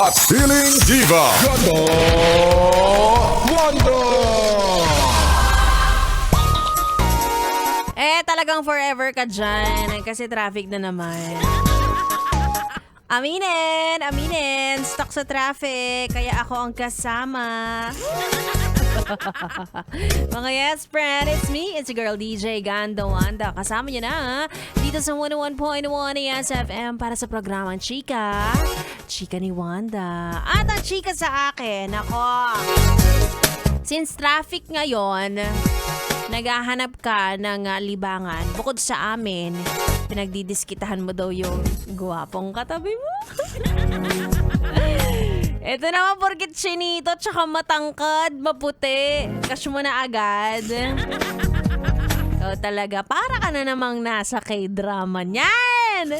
at Feeling Diva, Ganda Wanda. Talagang forever ka dyan. Kasi traffic na naman. Aminin. Stuck sa traffic. Kaya ako ang kasama. Mga yes, friend. It's me. It's your girl DJ Ganda Wanda. Kasama niyo na dito sa 101.1 SFM para sa programang Chika. Chika ni Wanda. At ang chika sa akin, ako. Since traffic ngayon, naghahanap ka ng libangan. Bukod sa amin, pinagdidiskitahan mo daw yung guwapong katabi mo. Ito naman porkit chinito, tsaka matangkad, maputi. Cash mo na agad. Ikaw talaga, para ka na namang nasa K-drama niyan.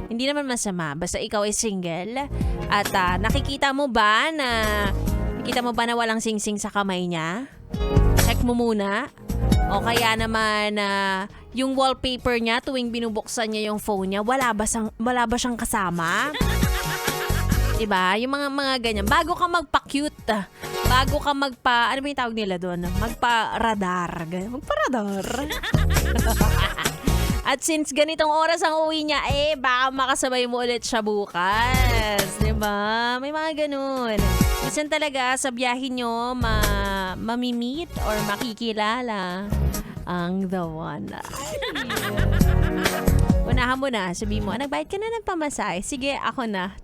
Hindi naman masama, basta ikaw ay single. At nakikita mo ba na walang singsing sa kamay niya? Check mo muna. O kaya naman yung wallpaper niya tuwing binubuksan niya yung phone niya, wala ba siyang kasama? Diba? Yung mga ganyan. Bago ka magpa-cute, bago ka ano ba yung tawag nila doon? Magpa-radar. Magpa-radar. At since ganitong oras ang uwi niya, baka makasabay mo ulit siya bukas. Diba? May mga ganun. Minsan talaga sa biyahe nyo, mamimit or makikilala ang the one. Unahan mo na, sabi mo, nagbayad ka na ng pamasahe. Sige, ako na.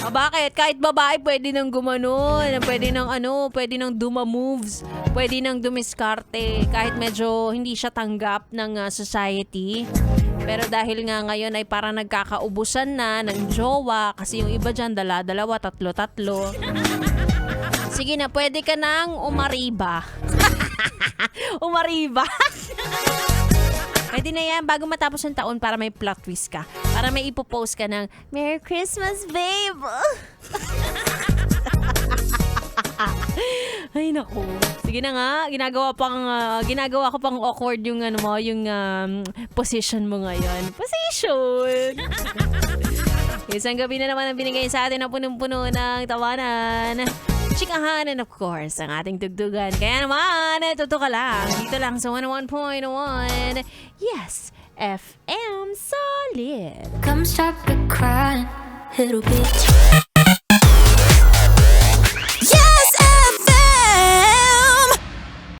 Bakit? Kahit babae, pwede nang gumanon. Pwede nang duma-moves. Pwede nang dumiskarte. Kahit medyo hindi siya tanggap ng society. Pero dahil nga ngayon ay parang nagkakaubusan na ng jowa. Kasi yung iba dyan, dala-dalawa, tatlo-tatlo. Sige na, pwede ka nang umariba. Umariba. Pwede na yan bago matapos ang taon para may plot twist ka. Para may ipopost ka ng, Merry Christmas, babe! Ay, naku. Sige na nga, ginagawa ko pang awkward yung position mo ngayon. Position! Isang gabi na naman ang binigay sa atin na punong-puno ng tawanan. Chikahan and of course, ang ating tugtugan. Kaya naman, tuto ka lang. Dito lang sa 101.1. Yes, FM Solid. Come stop the crying, little bitch.